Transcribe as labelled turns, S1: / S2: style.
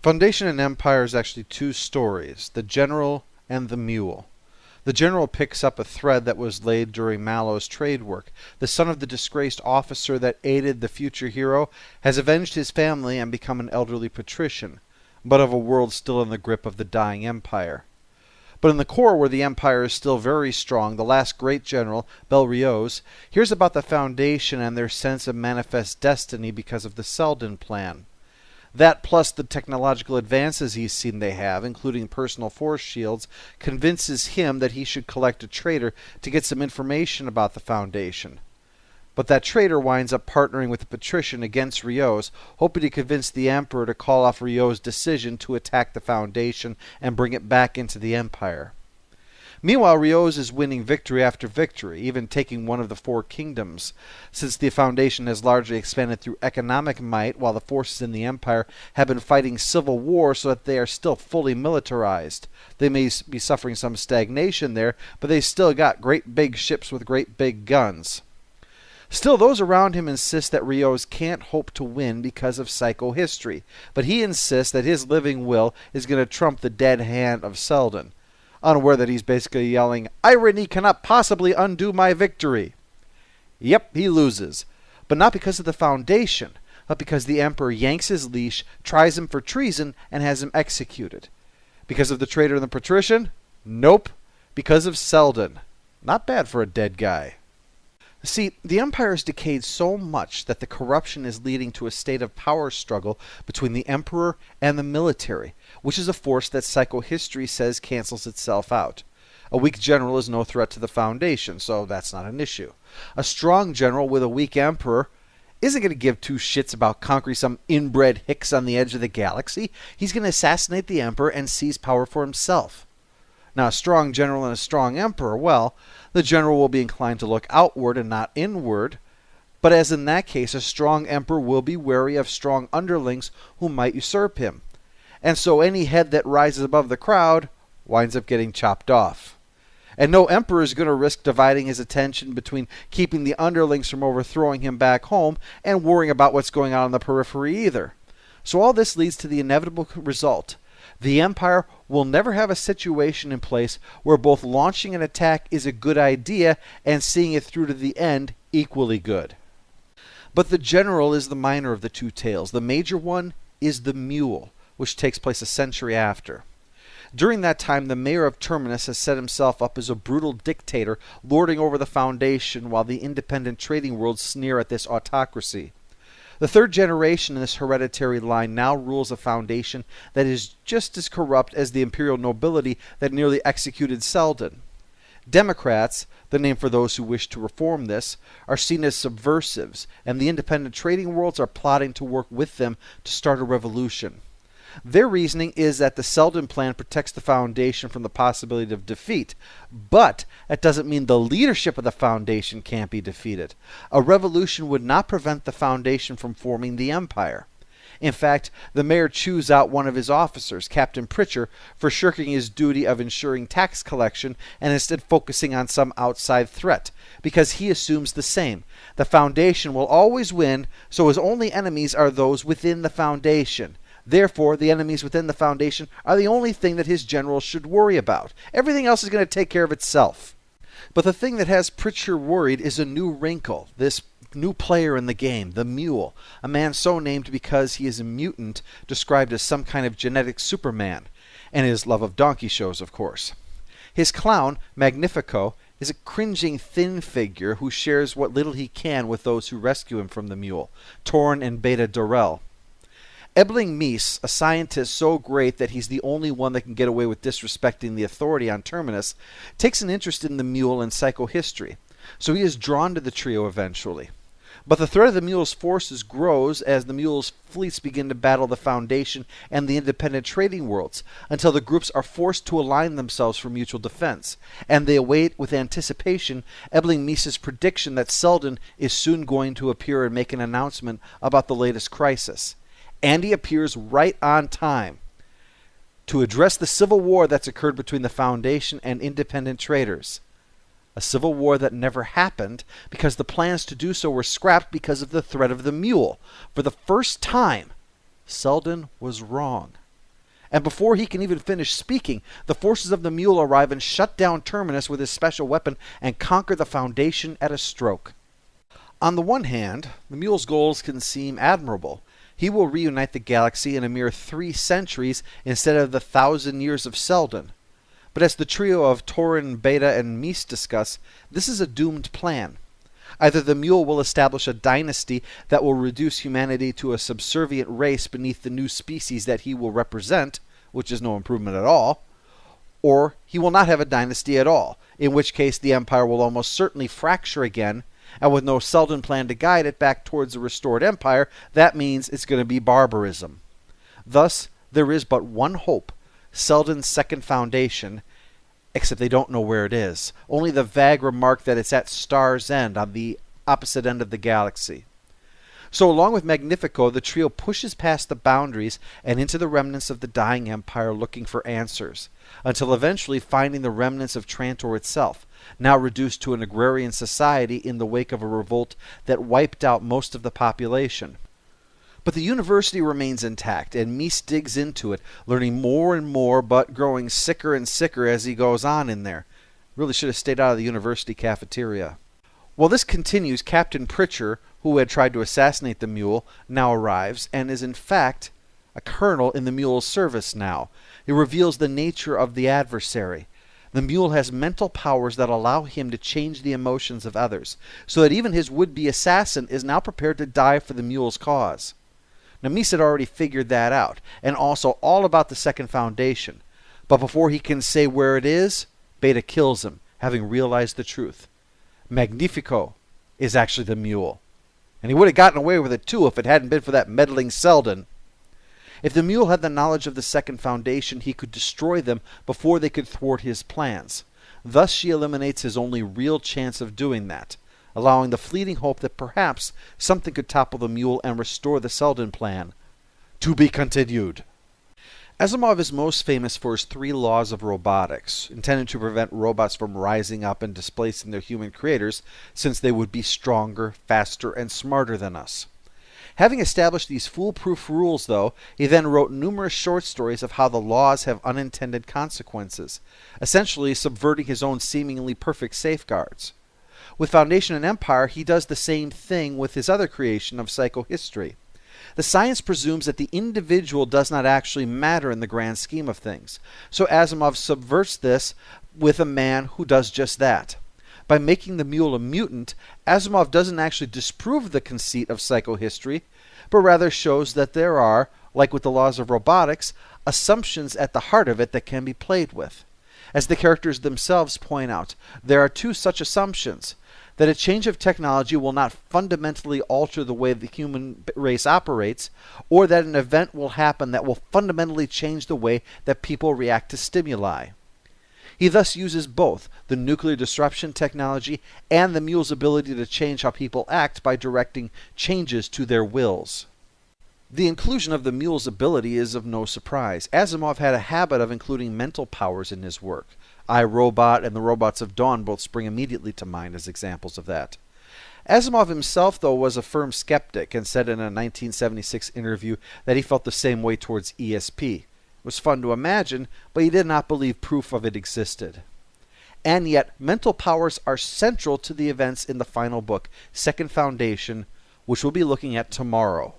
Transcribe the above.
S1: Foundation and Empire is actually two stories, the General and the Mule. The General picks up a thread that was laid during Mallow's trade work. The son of the disgraced officer that aided the future hero has avenged his family and become an elderly patrician, but of a world still in the grip of the dying Empire. But in the core, where the Empire is still very strong, the last great general, Bel Riose, hears about the Foundation and their sense of manifest destiny because of the Seldon Plan. That, plus the technological advances he's seen they have, including personal force shields, convinces him that he should collect a traitor to get some information about the Foundation. But that traitor winds up partnering with the patrician against Riose, hoping to convince the Emperor to call off Riose's decision to attack the Foundation and bring it back into the Empire. Meanwhile, Riose is winning victory after victory, even taking one of the four kingdoms, since the Foundation has largely expanded through economic might, while the forces in the Empire have been fighting civil war so that they are still fully militarized. They may be suffering some stagnation there, but they still got great big ships with great big guns. Still, those around him insist that Riose can't hope to win because of psychohistory, but he insists that his living will is going to trump the dead hand of Seldon, unaware that he's basically yelling, "Irony cannot possibly undo my victory." Yep, he loses. But not because of the Foundation, but because the Emperor yanks his leash, tries him for treason, and has him executed. Because of the traitor and the patrician? Nope. Because of Seldon. Not bad for a dead guy. See, the Empire has decayed so much that the corruption is leading to a state of power struggle between the Emperor and the military, which is a force that psychohistory says cancels itself out. A weak general is no threat to the Foundation, so that's not an issue. A strong general with a weak emperor isn't going to give two shits about conquering some inbred hicks on the edge of the galaxy. He's going to assassinate the emperor and seize power for himself. Now, a strong general and a strong emperor, well, the general will be inclined to look outward and not inward, but as in that case, a strong emperor will be wary of strong underlings who might usurp him. And so any head that rises above the crowd winds up getting chopped off. And no emperor is going to risk dividing his attention between keeping the underlings from overthrowing him back home and worrying about what's going on in the periphery either. So all this leads to the inevitable result. The Empire will never have a situation in place where both launching an attack is a good idea and seeing it through to the end equally good. But the general is the minor of the two tales. The major one is the Mule, which takes place a century after. During that time, the mayor of Terminus has set himself up as a brutal dictator, lording over the Foundation while the independent trading worlds sneer at this autocracy. The third generation in this hereditary line now rules a Foundation that is just as corrupt as the imperial nobility that nearly executed Seldon. Democrats, the name for those who wish to reform this, are seen as subversives, and the independent trading worlds are plotting to work with them to start a revolution. Their reasoning is that the Seldon Plan protects the Foundation from the possibility of defeat, but that doesn't mean the leadership of the Foundation can't be defeated. A revolution would not prevent the Foundation from forming the Empire. In fact, the mayor chews out one of his officers, Captain Pritcher, for shirking his duty of ensuring tax collection and instead focusing on some outside threat, because he assumes the same. The Foundation will always win, so his only enemies are those within the Foundation. Therefore, the enemies within the Foundation are the only thing that his generals should worry about. Everything else is going to take care of itself. But the thing that has Pritcher worried is a new wrinkle, this new player in the game, the Mule, a man so named because he is a mutant described as some kind of genetic Superman, and his love of donkey shows, of course. His clown, Magnifico, is a cringing thin figure who shares what little he can with those who rescue him from the Mule, Torn and Beta Dorel. Ebling Mies, a scientist so great that he's the only one that can get away with disrespecting the authority on Terminus, takes an interest in the Mule and psychohistory, so he is drawn to the trio eventually. But the threat of the Mule's forces grows as the Mule's fleets begin to battle the Foundation and the independent trading worlds, until the groups are forced to align themselves for mutual defense, and they await with anticipation Ebling Mies' prediction that Seldon is soon going to appear and make an announcement about the latest crisis. And he appears right on time to address the civil war that's occurred between the Foundation and independent traders. A civil war that never happened because the plans to do so were scrapped because of the threat of the Mule. For the first time, Seldon was wrong. And before he can even finish speaking, the forces of the Mule arrive and shut down Terminus with his special weapon and conquer the Foundation at a stroke. On the one hand, the Mule's goals can seem admirable. He will reunite the galaxy in a mere 3 centuries instead of the 1,000 years of Seldon. But as the trio of Torin, Beta, and Mies discuss, this is a doomed plan. Either the Mule will establish a dynasty that will reduce humanity to a subservient race beneath the new species that he will represent, which is no improvement at all, or he will not have a dynasty at all, in which case the Empire will almost certainly fracture again, and with no Seldon Plan to guide it back towards a restored empire, that means it's going to be barbarism. Thus, there is but one hope, Seldon's second foundation, except they don't know where it is. Only the vague remark that it's at Star's End, on the opposite end of the galaxy. So along with Magnifico, the trio pushes past the boundaries and into the remnants of the dying empire looking for answers, until eventually finding the remnants of Trantor itself, now reduced to an agrarian society in the wake of a revolt that wiped out most of the population. But the university remains intact, and Mies digs into it, learning more and more, but growing sicker and sicker as he goes on in there. Really should have stayed out of the university cafeteria. While this continues, Captain Pritcher, who had tried to assassinate the Mule, now arrives, and is in fact a colonel in the Mule's service now. It reveals the nature of the adversary. The Mule has mental powers that allow him to change the emotions of others, so that even his would-be assassin is now prepared to die for the Mule's cause. Now, Mies had already figured that out, and also all about the second foundation. But before he can say where it is, Beta kills him, having realized the truth. Magnifico is actually the Mule. And he would have gotten away with it too if it hadn't been for that meddling Seldon. If the Mule had the knowledge of the second foundation, he could destroy them before they could thwart his plans. Thus she eliminates his only real chance of doing that, allowing the fleeting hope that perhaps something could topple the Mule and restore the Seldon Plan. To be continued. Asimov is most famous for his 3 laws of robotics, intended to prevent robots from rising up and displacing their human creators, since they would be stronger, faster, and smarter than us. Having established these foolproof rules, though, he then wrote numerous short stories of how the laws have unintended consequences, essentially subverting his own seemingly perfect safeguards. With Foundation and Empire, he does the same thing with his other creation of psychohistory. The science presumes that the individual does not actually matter in the grand scheme of things, so Asimov subverts this with a man who does just that. By making the Mule a mutant, Asimov doesn't actually disprove the conceit of psychohistory, but rather shows that there are, like with the laws of robotics, assumptions at the heart of it that can be played with. As the characters themselves point out, there are 2 such assumptions: that a change of technology will not fundamentally alter the way the human race operates, or that an event will happen that will fundamentally change the way that people react to stimuli. He thus uses both the nuclear disruption technology and the Mule's ability to change how people act by directing changes to their wills. The inclusion of the Mule's ability is of no surprise. Asimov had a habit of including mental powers in his work. I, Robot and the Robots of Dawn both spring immediately to mind as examples of that. Asimov himself, though, was a firm skeptic and said in a 1976 interview that he felt the same way towards ESP. It was fun to imagine, but he did not believe proof of it existed. And yet, mental powers are central to the events in the final book, Second Foundation, which we'll be looking at tomorrow.